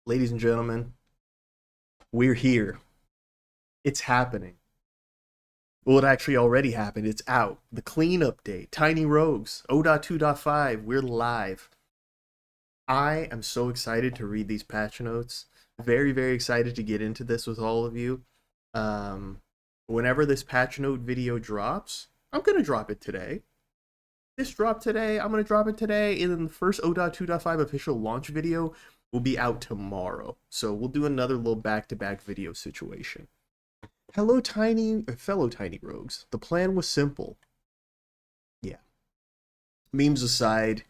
Ladies and gentlemen, we're here. It's happening. Well, it actually already happened. It's out. The clean update. Tiny Rogues. 0.2.5. We're live. I am so excited to read these patch notes. Very, very excited to get into this with all of you. Um, Whenever this patch note video drops, I'm going to drop it today. This dropped today. I'm going to drop it today. And then the first 0.2.5 official launch video will be out tomorrow. So we'll do another little back-to-back video situation. Hello, fellow tiny rogues. The plan was simple. Yeah. Memes aside,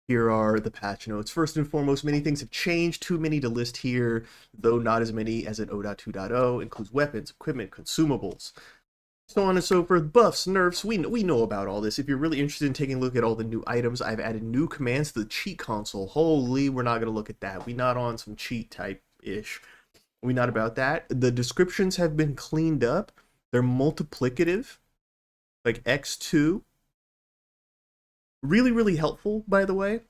here are the patch notes. First and foremost, many things have changed. Too many to list here, though not as many as in 0.2.0. Includes weapons, equipment, consumables, so on and so forth. Buffs, nerfs. We know about all this. If you're really interested in taking a look at all the new items, I've added new commands to the cheat console. Holy, we're not gonna look at that. We not on some cheat type ish. We not about that. The descriptions have been cleaned up. They're multiplicative, like x2. Really, really helpful, by the way.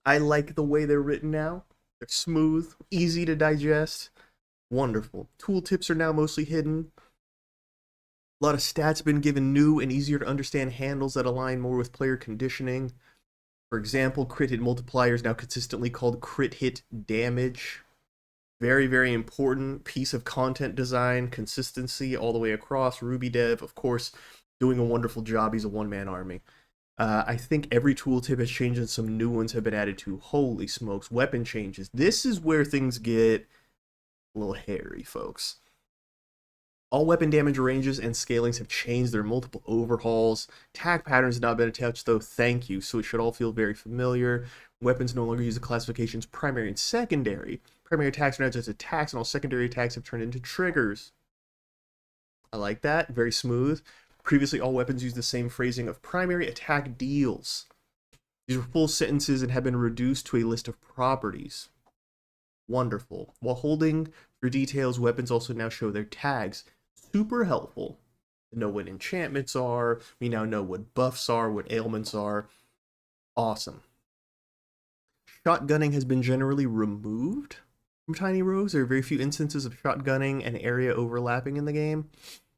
I like the way they're written now. They're smooth, easy to digest. Wonderful. Tooltips are now mostly hidden. A lot of stats have been given new and easier to understand handles that align more with player conditioning. For example, crit hit multiplier is now consistently called crit hit damage. Very, very important piece of content design, consistency all the way across. Ruby Dev, of course, doing a wonderful job. He's a one-man army. I think every tooltip has changed and some new ones have been added to. Holy smokes, weapon changes. This is where things get a little hairy, folks. All weapon damage ranges and scalings have changed. There are multiple overhauls. Tag patterns have not been attached, though. Thank you. So it should all feel very familiar. Weapons no longer use the classifications primary and secondary. Primary attacks are now just attacks, and all secondary attacks have turned into triggers. I like that. Very smooth. Previously, all weapons used the same phrasing of primary attack deals. These were full sentences and have been reduced to a list of properties. Wonderful. While holding for details, weapons also now show their tags. Super helpful to know what enchantments are. We now know what buffs are, what ailments are. Awesome. Shotgunning has been generally removed from Tiny Rogues. There are very few instances of shotgunning and area overlapping in the game.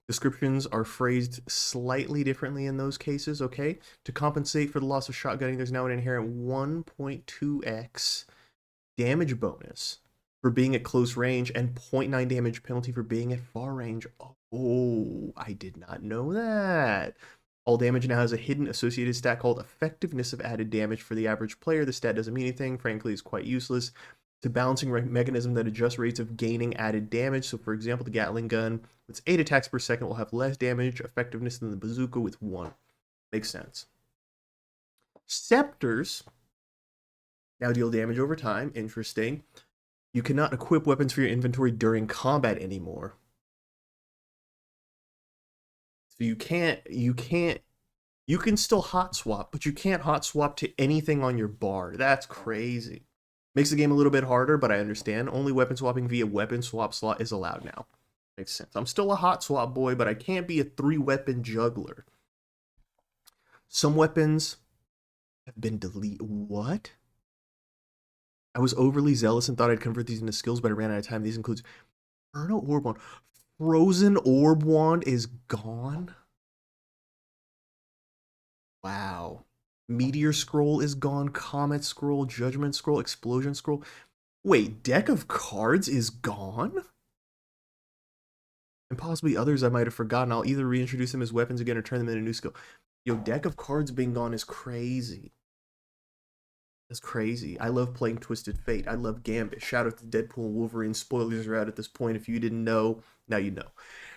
Descriptions are phrased slightly differently in those cases, okay? To compensate for the loss of shotgunning, there's now an inherent 1.2x damage bonus for being at close range and 0.9 damage penalty for being at far range. Oh, I did not know that. All damage now has a hidden associated stat called effectiveness of added damage. For the average player, the stat doesn't mean anything. Frankly, it's quite useless. It's a balancing mechanism that adjusts rates of gaining added damage. So, for example, the Gatling gun with 8 attacks per second will have less damage effectiveness than the bazooka with 1. Makes sense. Scepters now deal damage over time. Interesting. You cannot equip weapons for your inventory during combat anymore. So you can still hot swap, but you can't hot swap to anything on your bar. That's crazy. Makes the game a little bit harder, but I understand. Only weapon swapping via weapon swap slot is allowed now. Makes sense. I'm still a hot swap boy, but I can't be a 3-weapon juggler. Some weapons have been deleted. What? I was overly zealous and thought I'd convert these into skills, but I ran out of time. These includes Inferno Orb Wand. Frozen Orb Wand is gone? Wow. Meteor Scroll is gone. Comet Scroll, Judgment Scroll, Explosion Scroll. Wait, Deck of Cards is gone? And possibly others I might have forgotten. I'll either reintroduce them as weapons again or turn them into a new skill. Yo, Deck of Cards being gone is crazy. That's crazy. I love playing Twisted Fate. I love Gambit. Shout out to Deadpool and Wolverine. Spoilers are out at this point. If you didn't know, now you know.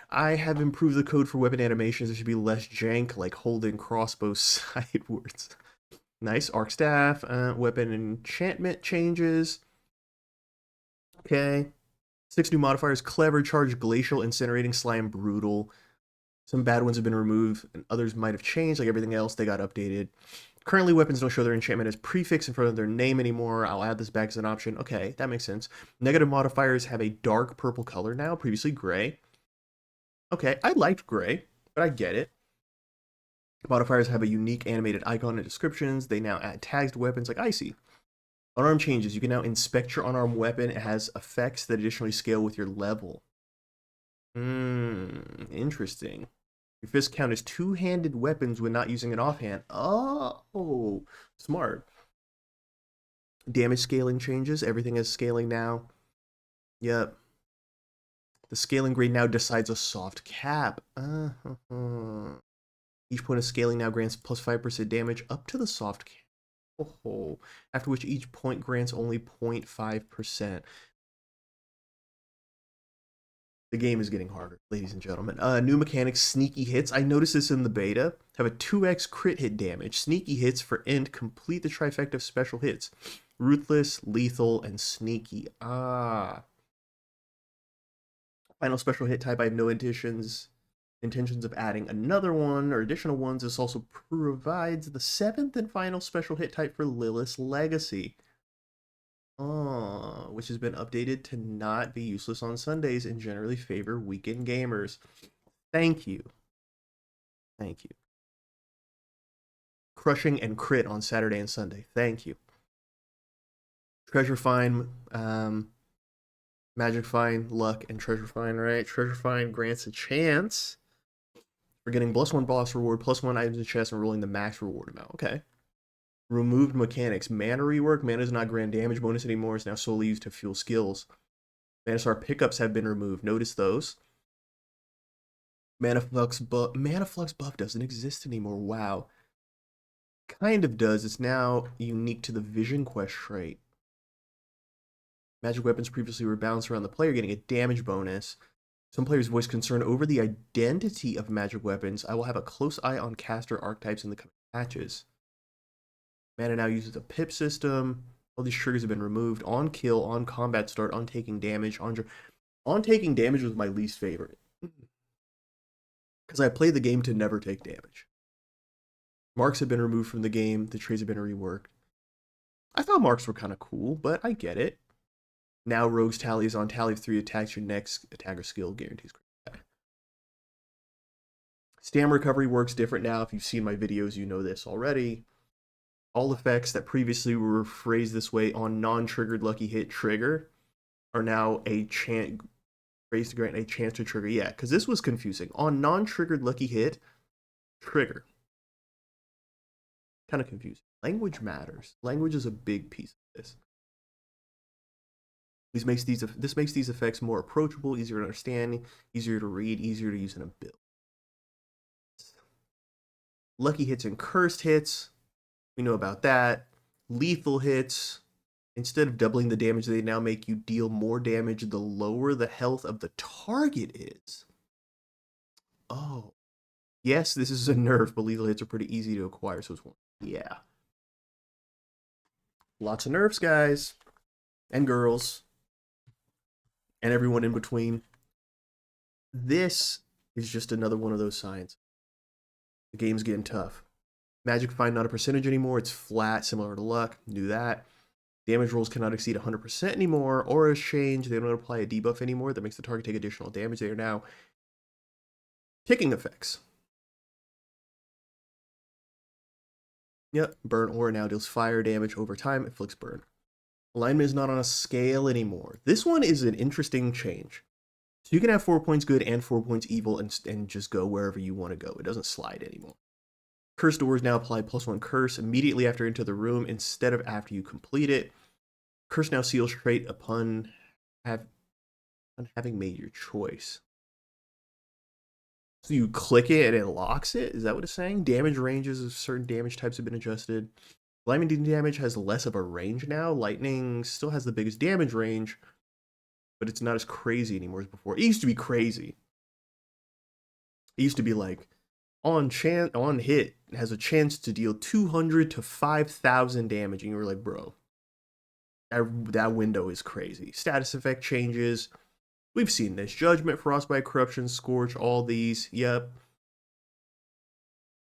I have improved the code for weapon animations. There should be less jank, like holding crossbow sidewards. Nice. Arc staff. Weapon enchantment changes. Okay. 6 new modifiers. Clever, Charge, Glacial, Incinerating, Slime, Brutal. Some bad ones have been removed, and others might have changed. Like everything else, they got updated. Currently, weapons don't show their enchantment as prefix in front of their name anymore. I'll add this back as an option. Okay, that makes sense. Negative modifiers have a dark purple color now, previously gray. Okay, I liked gray, but I get it. Modifiers have a unique animated icon and descriptions. They now add tags to weapons like Icy. Unarmed changes. You can now inspect your unarmed weapon. It has effects that additionally scale with your level. Interesting. Your fist count as two-handed weapons when not using an offhand. Oh, smart. Damage scaling changes. Everything is scaling now. Yep. The scaling grade now decides a soft cap. Each point of scaling now grants plus 5% damage up to the soft cap. Oh, after which each point grants only 0.5%. The game is getting harder, ladies and gentlemen. New mechanics, sneaky hits. I noticed this in the beta. Have a 2x crit hit damage. Sneaky hits for end complete the trifecta of special hits. Ruthless, lethal, and sneaky. Final special hit type, I have no intentions of adding another one or additional ones. This also provides the 7th and final special hit type for Lilith's Legacy. Which has been updated to not be useless on Sundays and generally favor weekend gamers. Thank you. Thank you. Crushing and crit on Saturday and Sunday. Thank you. Treasure Find, Magic Find, Luck, and Treasure Find, right? Treasure Find grants a chance for getting +1 boss reward, +1 items in chest, and rolling the max reward amount. Okay. Removed mechanics. Mana rework. Mana is not grant damage bonus anymore. It's now solely used to fuel skills. Mana Star pickups have been removed. Notice those. Mana Flux buff doesn't exist anymore. Wow. Kind of does. It's now unique to the Vision Quest trait. Magic weapons previously were balanced around the player, getting a damage bonus. Some players voice concern over the identity of magic weapons. I will have a close eye on caster archetypes in the coming patches. Mana now uses a pip system. All these triggers have been removed. On kill, on combat start, on taking damage. On taking damage was my least favorite. Because I played the game to never take damage. Marks have been removed from the game. The traits have been reworked. I thought marks were kind of cool, but I get it. Now Rogue's Tally is on tally of 3 attacks. Your next attacker skill guarantees crit. Stam recovery works different now. If you've seen my videos, you know this already. All effects that previously were phrased this way on non-triggered lucky hit trigger are now phrased to grant a chance to trigger. Yeah, because this was confusing. On non-triggered lucky hit trigger. Kind of confusing. Language matters. Language is a big piece of this. This makes these effects more approachable, easier to understand, easier to read, easier to use in a build. Lucky hits and cursed hits. We know about that. Lethal hits. Instead of doubling the damage, they now make you deal more damage the lower the health of the target is. Oh. Yes, this is a nerf, but lethal hits are pretty easy to acquire, so it's one. Yeah. Lots of nerfs, guys. And girls. And everyone in between. This is just another one of those signs. The game's getting tough. Magic Find not a percentage anymore. It's flat, similar to Luck. Knew that. Damage rolls cannot exceed 100% anymore. Auras change. They don't apply a debuff anymore that makes the target take additional damage. They are now ticking effects. Yep, burn aura now deals fire damage over time. Inflicts burn. Alignment is not on a scale anymore. This one is an interesting change. So you can have 4 points good and 4 points evil and just go wherever you want to go. It doesn't slide anymore. Cursed doors now apply +1 curse immediately after into the room instead of after you complete it. Curse now seals trait upon having made your choice. So you click it and it locks it? Is that what it's saying? Damage ranges of certain damage types have been adjusted. Lightning damage has less of a range now. Lightning still has the biggest damage range, but it's not as crazy anymore as before. It used to be crazy. It used to be like, on hit, it has a chance to deal 200 to 5,000 damage, and you were like, bro, that window is crazy. Status effect changes. We've seen this. Judgment, Frostbite, Corruption, Scorch, all these. Yep.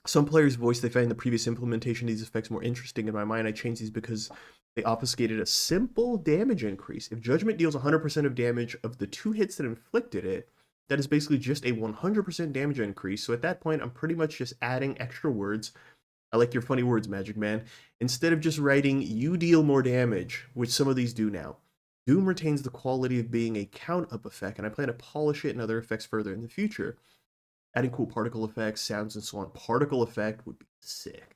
Some players voice they find the previous implementation of these effects more interesting. In my mind, I changed these because they obfuscated a simple damage increase. If Judgment deals 100% of damage of the 2 hits that inflicted it, that is basically just a 100% damage increase. So at that point, I'm pretty much just adding extra words I like your funny words, Magic Man. Instead of just writing, you deal more damage, which some of these do now. Doom retains the quality of being a count-up effect, and I plan to polish it and other effects further in the future. Adding cool particle effects, sounds, and so on. Particle effect would be sick.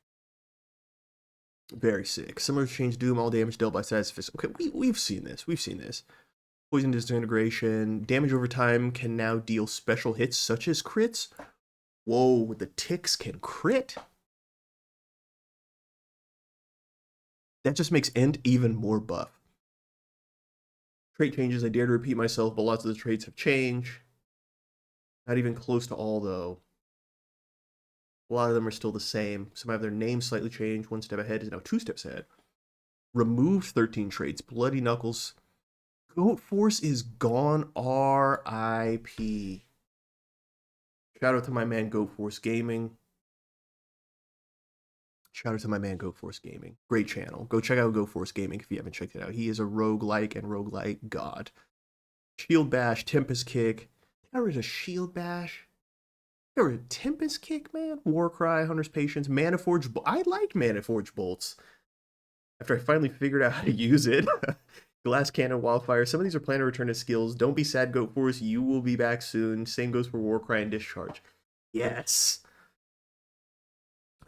Very sick. Similar to change Doom, all damage dealt by status effects. Okay, we've seen this. We've seen this. Poison disintegration. Damage over time can now deal special hits such as crits. Whoa, the ticks can crit? That just makes End even more buff. Trait changes. I dare to repeat myself, but lots of the traits have changed. Not even close to all, though. A lot of them are still the same. Some have their names slightly changed. One step ahead is now 2 steps ahead. Removed 13 traits. Bloody Knuckles. Goat Force is gone. R.I.P. Shout out to my man Goat Force Gaming. Shout out to my man Goat Force Gaming. Great channel. Go check out Goat Force Gaming if you haven't checked it out. He is a roguelike and roguelite god. Shield Bash, Tempest Kick. Got rid of Shield Bash. Got rid of Tempest Kick, man. Warcry, Hunter's Patience, Mana Forge. I like Mana Forge Bolts. After I finally figured out how to use it. Glass Cannon, Wildfire. Some of these are planned to return as skills. Don't be sad, Goat Force. You will be back soon. Same goes for Warcry and Discharge. Yes.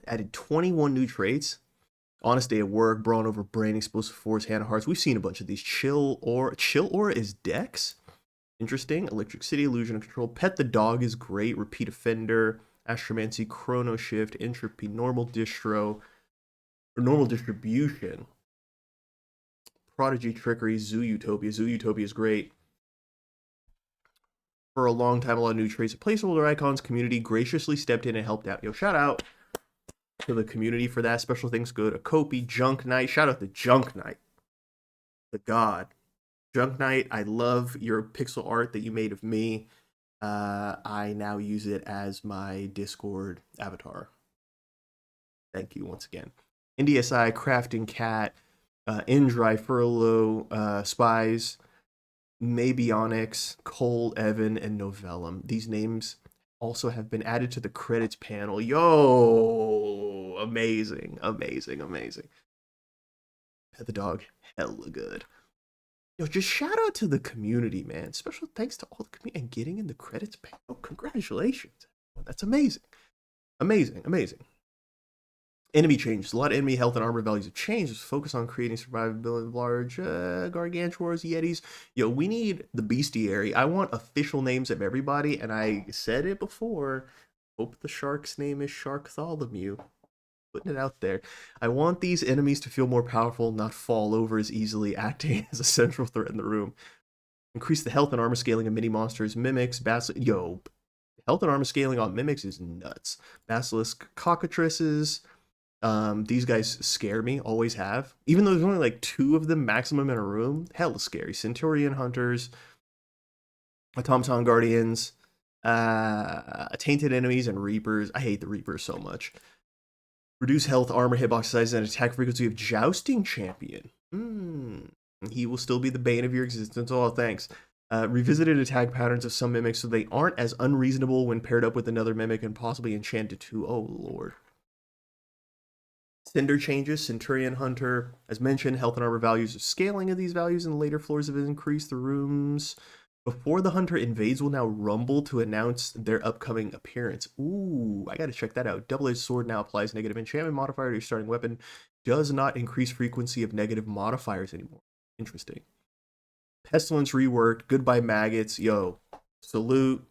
Added 21 new traits. Honest Day at Work, Brawn over Brain, Explosive Force, Hand of Hearts. We've seen a bunch of these. Chill Aura is Dex. Interesting. Electric City, Illusion of Control. Pet the Dog is great. Repeat Offender, Astromancy, Chrono Shift, Entropy, Normal Distro, or Normal Distribution. Prodigy, Trickery, Zoo Utopia. Zoo Utopia is great. For a long time, a lot of new traits. Placeholder icons, community graciously stepped in and helped out. Yo, shout out to the community for that. Special things go to Kopi, Junk Knight. Shout out to Junk Knight, the god. Junk Knight, I love your pixel art that you made of me. I now use it as my Discord avatar. Thank you once again. NDSI, Crafting Cat, Indry, Furlough, Spies, Mabionics, Cole, Evan, and Novellum. These names also have been added to the credits panel. Yo, amazing, amazing, amazing. Pet the Dog, hella good. Yo, just shout out to the community, man. Special thanks to all the community and getting in the credits panel. Congratulations. That's amazing. Amazing, amazing. Enemy changes. A lot of enemy health and armor values have changed. Just focus on creating survivability of large gargantuars, yetis. Yo, we need the bestiary. I want official names of everybody, and I said it before. Hope the shark's name is Sharktholomew. Putting it out there. I want these enemies to feel more powerful, not fall over as easily, acting as a central threat in the room. Increase the health and armor scaling of mini monsters, mimics, basilisk. Yo, health and armor scaling on mimics is nuts. Basilisk, cockatrices. These guys scare me, always have. Even though there's only like 2 of them maximum in a room, hella scary. Centurion Hunters, Automaton Guardians, Tainted Enemies, and Reapers. I hate the Reapers so much. Reduce health, armor, hitbox size, and attack frequency of Jousting Champion. He will still be the bane of your existence. Oh, thanks. Revisited attack patterns of some mimics so they aren't as unreasonable when paired up with another mimic and possibly enchanted too. Oh, lord. Cinder changes. Centurion Hunter, as mentioned, health and armor values. Scaling of these values in later floors have increased. The rooms before the hunter invades will now rumble to announce their upcoming appearance. Ooh, I gotta check that out. Double-edged sword now applies negative enchantment modifier to your starting weapon. Does not increase frequency of negative modifiers anymore. Interesting. Pestilence reworked. Goodbye maggots. Yo, salute.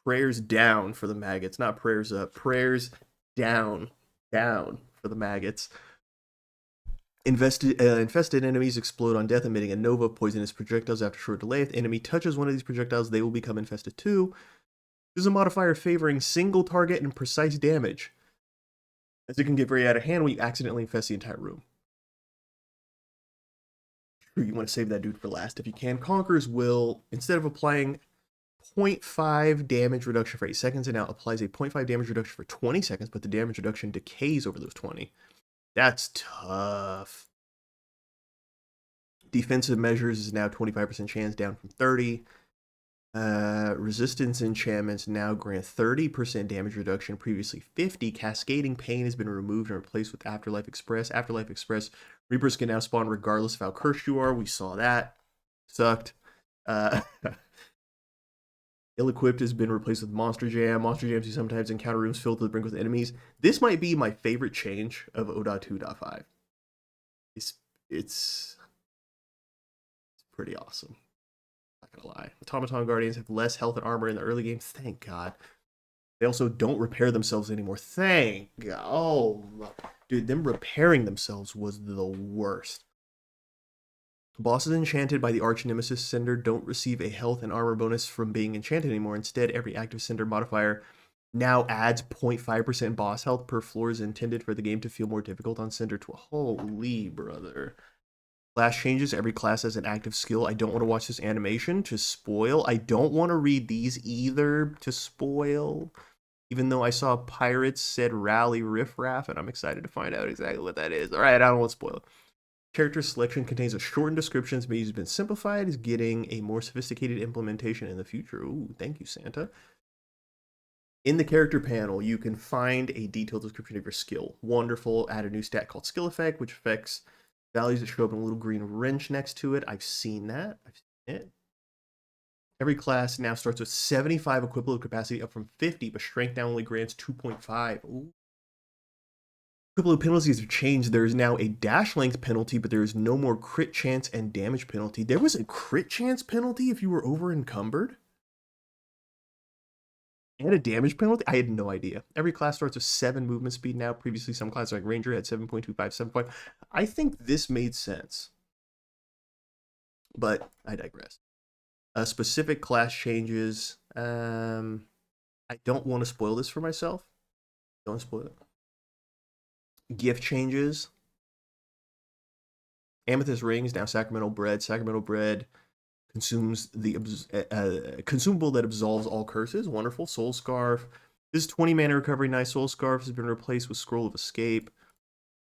Prayers down for the maggots. Not prayers up. Prayers down. Down for the maggots. Infested enemies explode on death, emitting a nova of poisonous projectiles after short delay. If the enemy touches one of these projectiles, they will become infested too. This is a modifier favoring single target and precise damage, as it can get very out of hand when you accidentally infest the entire room. You want to save that dude for last if you can. Conqueror's Will, instead of applying 0.5 damage reduction for 8 seconds, it now applies a 0.5 damage reduction for 20 seconds, but the damage reduction decays over those 20. That's tough. Defensive measures is now 25% chance, down from 30. Resistance enchantments now grant 30% damage reduction, previously 50. Cascading Pain has been removed and replaced with Afterlife Express. Afterlife Express, Reapers can now spawn regardless of how cursed you are. We saw that. Sucked. Uh, Ill-equipped has been replaced with Monster Jam. Monster Jams you sometimes encounter rooms filled to the brink with enemies. This might be my favorite change of 0.2.5. It's pretty awesome. Not gonna lie. Automaton Guardians have less health and armor in the early game. Thank God. They also don't repair themselves anymore. Thank God. Oh, dude, them repairing themselves was the worst. Bosses enchanted by the arch nemesis Cinder don't receive a health and armor bonus from being enchanted anymore. Instead, every active Cinder modifier now adds 0.5% boss health per floor, is intended for the game to feel more difficult on Cinder. Holy brother. Class changes. Every class has an active skill. I don't want to watch this animation to spoil. I don't want to read these either to spoil. Even though I saw Pirates said Rally Riff Raff, and I'm excited to find out exactly what that is. All right, I don't want to spoil it. Character selection contains a shortened description. It's been simplified. Is getting a more sophisticated implementation in the future. Ooh, thank you, Santa. In the character panel, you can find a detailed description of your skill. Wonderful. Add a new stat called Skill Effect, which affects values that show up in a little green wrench next to it. I've seen that. I've seen it. Every class now starts with 75 equivalent capacity, up from 50, but strength now only grants 2.5. Ooh. Equivalent penalties have changed. There is now a dash length penalty, but there is no more crit chance and damage penalty. There was a crit chance penalty if you were over encumbered? And a damage penalty? I had no idea. Every class starts with 7 movement speed now. Previously, some classes like Ranger had 7.25, 7. I think this made sense. But I digress. Specific class changes. I don't want to spoil this for myself. Don't spoil it. Gift changes. Amethyst rings, now Sacramental bread. Sacramental bread consumes the consumable that absolves all curses. Wonderful. Soul Scarf. This is 20 mana recovery. Nice. Soul Scarf has been replaced with Scroll of Escape.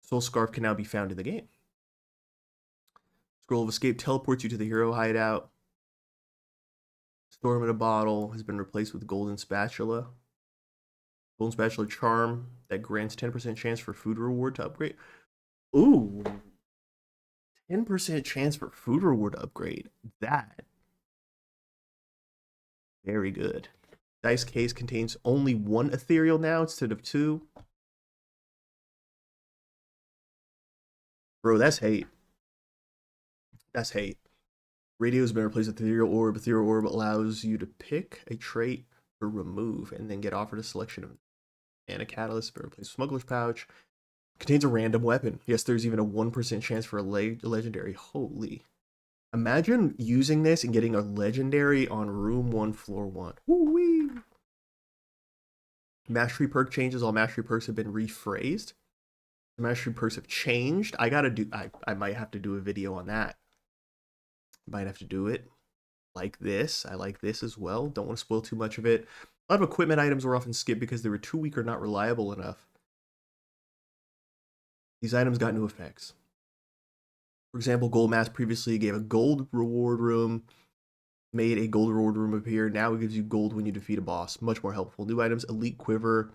Soul Scarf can now be found in the game. Scroll of Escape teleports you to the hero hideout. Storm in a Bottle has been replaced with Golden Spatula. Golden Spatula Charm that grants 10% chance for food reward to upgrade. Ooh. 10% chance for food reward upgrade. That. Very good. Dice case contains only 1 ethereal now instead of 2. Bro, that's hate. That's hate. Radio has been replaced with Ethereal Orb. Ethereal Orb allows you to pick a trait or remove and then get offered a selection of mana catalyst. Been replaced with Smuggler's Pouch. Contains a random weapon. Yes, there's even a 1% chance for a legendary. Holy. Imagine using this and getting a legendary on room 1, floor 1. Woo-wee. Mastery perk changes. All mastery perks have been rephrased. The mastery perks have changed. I might have to do a video on that. Might have to do it like this. I like this as well. Don't want to spoil too much of it. A lot of equipment items were often skipped because they were too weak or not reliable enough. These items got new effects. For example, Gold Mask previously gave a gold reward room, made a gold reward room appear. Now it gives you gold when you defeat a boss. Much more helpful. New items: Elite Quiver,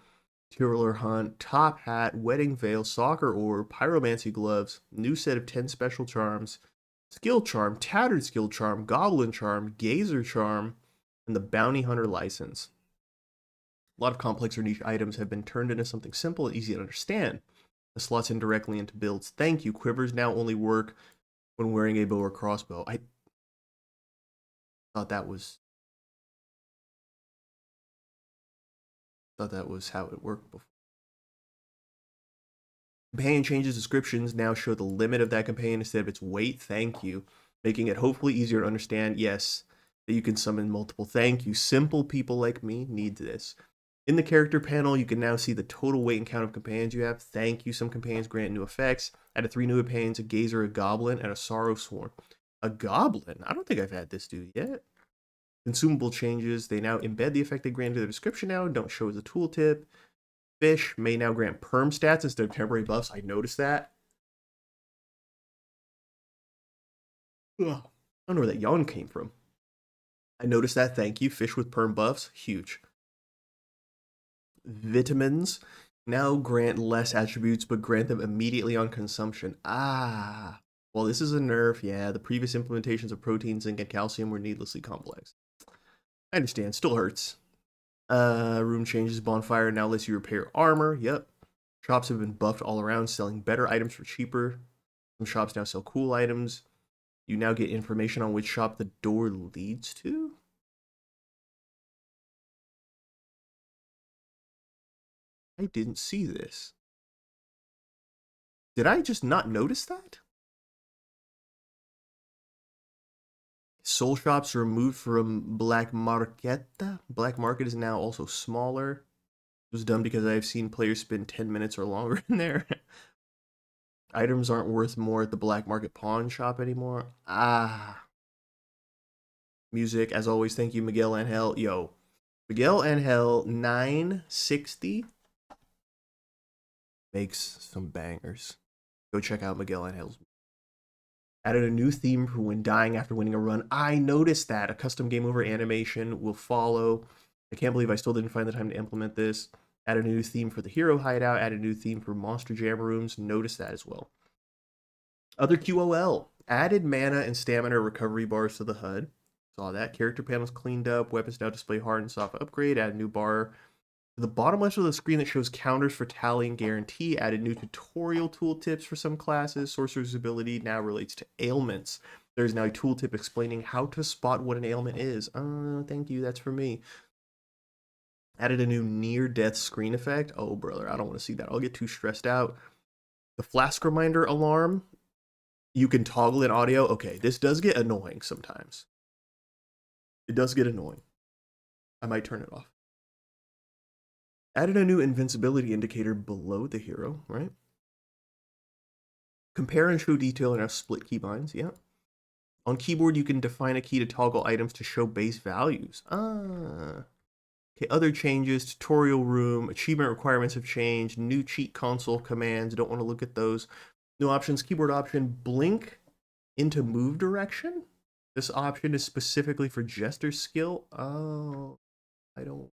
Tyrler Hunt, Top Hat, Wedding Veil, Soccer Orb, Pyromancy Gloves, new set of 10 special charms, Skill Charm, Tattered Skill Charm, Goblin Charm, Gazer Charm, and the Bounty Hunter License. A lot of complex or niche items have been turned into something simple and easy to understand. The slots in directly into builds. Thank you. Quivers now only work when wearing a bow or crossbow. I thought that was how it worked before. Companion changes descriptions now show the limit of that companion instead of its weight. Thank you. Making it hopefully easier to understand. Yes, that you can summon multiple. Thank you. Simple people like me need this. In the character panel, you can now see the total weight and count of companions you have. Thank you. Some companions grant new effects. Added 3 new companions: a Gazer, a Goblin, and a Sorrow Sworn. A Goblin? I don't think I've had this dude yet. Consumable changes. They now embed the effect they grant into the description now and don't show as a tooltip. Fish may now grant perm stats instead of temporary buffs. I noticed that. Ugh. I don't know where that yawn came from. I noticed that. Thank you. Fish with perm buffs. Huge. Vitamins now grant less attributes, but grant them immediately on consumption. Ah. Well, this is a nerf. Yeah, the previous implementations of protein, zinc, and calcium were needlessly complex. I understand. Still hurts. Room changes. Bonfire now lets you repair armor. Yep. Shops have been buffed all around, selling better items for cheaper. Some shops now sell cool items. You now get information on which shop the door leads to. I didn't see this. Did I just not notice that? Soul shops removed from Black Marqueta. Black Market is now also smaller. It was done because I've seen players spend 10 minutes or longer in there. Items aren't worth more at the Black Market pawn shop anymore. Ah. Music, as always, thank you, Miguel Angel. Yo, Miguel Angel 960 makes some bangers. Go check out Miguel Angel's. Added a new theme for when dying after winning a run. I noticed that. A custom game over animation will follow. I can't believe I still didn't find the time to implement this. Added a new theme for the hero hideout. Added a new theme for monster jam rooms. Noticed that as well. Other QOL. Added mana and stamina recovery bars to the HUD. Saw that. Character panels cleaned up. Weapons now display hard and soft upgrade. Added a new bar to the bottom left of the screen that shows counters for tally and guarantee. Added new tutorial tooltips for some classes. Sorcerer's ability now relates to ailments. There's now a tooltip explaining how to spot what an ailment is. Thank you, that's for me. Added a new near-death screen effect. Oh, brother, I don't want to see that. I'll get too stressed out. The flask reminder alarm. You can toggle in audio. Okay, this does get annoying sometimes. It does get annoying. I might turn it off. Added a new invincibility indicator below the hero, right? Compare and show detail in our split keybinds, yeah. On keyboard, you can define a key to toggle items to show base values. Okay, other changes, tutorial room, achievement requirements have changed, new cheat console commands, don't want to look at those. New options, keyboard option, blink into move direction. This option is specifically for Jester skill. Oh, I don't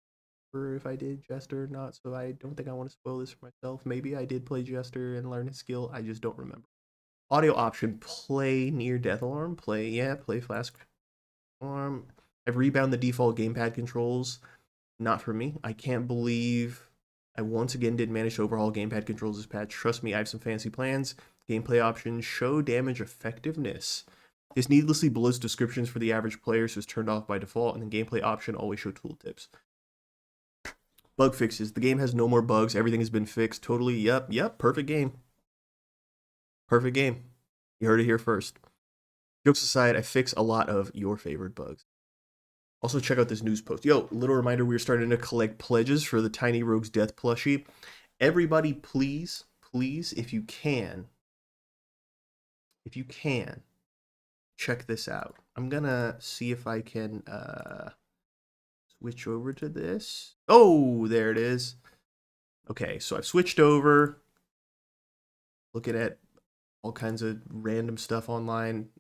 remember if I did Jester or not, so I don't think I want to spoil this for myself. Maybe I did play Jester and learn his skill, I just don't remember. Audio option, play near death alarm, play flask alarm. I've rebound the default gamepad controls. Not for me. I can't believe I once again did manage to overhaul gamepad controls this patch. Trust me, I have some fancy plans. Gameplay options, show damage effectiveness. This needlessly blows descriptions for the average player, so it's turned off by default, and then gameplay option, always show tooltips. Bug fixes. The game has no more bugs. Everything has been fixed. Totally, yep, perfect game. Perfect game. You heard it here first. Jokes aside, I fix a lot of your favorite bugs. Also, check out this news post. Yo, little reminder, we're starting to collect pledges for the Tiny Rogues Death plushie. Everybody, please, if you can, check this out. I'm gonna see if I can switch over to this. Oh, there it is. Okay, so I've switched over. Looking at all kinds of random stuff online.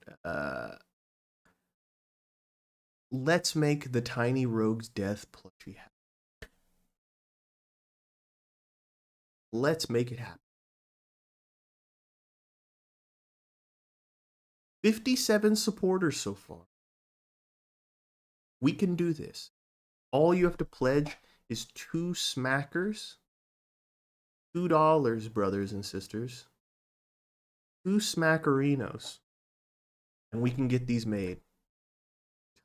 Let's make the Tiny Rogues Death plushie happen. Let's make it happen. 57 supporters so far. We can do this. All you have to pledge is 2 smackers. $2, brothers and sisters. 2 smackerinos. And we can get these made.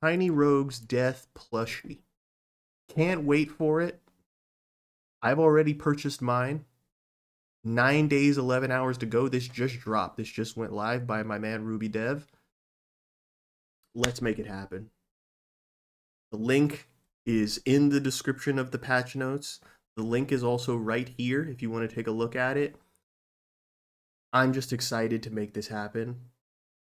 Tiny Rogues Death plushie. Can't wait for it. I've already purchased mine. 9 days, 11 hours to go. This just dropped. This just went live by my man Ruby Dev. Let's make it happen. The link is in the description of the patch notes. The link is also right here if you want to take a look at it. I'm just excited to make this happen.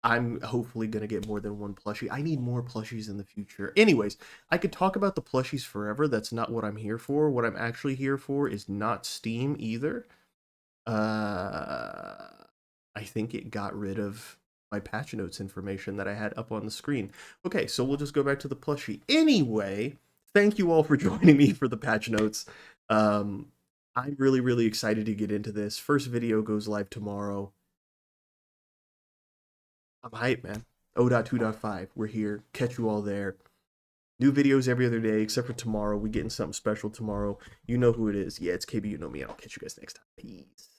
I'm hopefully going to get more than one plushie. I need more plushies in the future. Anyways, I could talk about the plushies forever. That's not what I'm here for. What I'm actually here for is not Steam either. I think it got rid of my patch notes information that I had up on the screen. Okay, so we'll just go back to the plushie. Anyway, thank you all for joining me for the patch notes. I'm really, really excited to get into this. First video goes live tomorrow. I'm hyped, man. 0.2.5, we're here. Catch you all there. New videos every other day, except for tomorrow. We getting something special tomorrow. You know who it is. Yeah, it's KB, you know me. I'll catch you guys next time. Peace.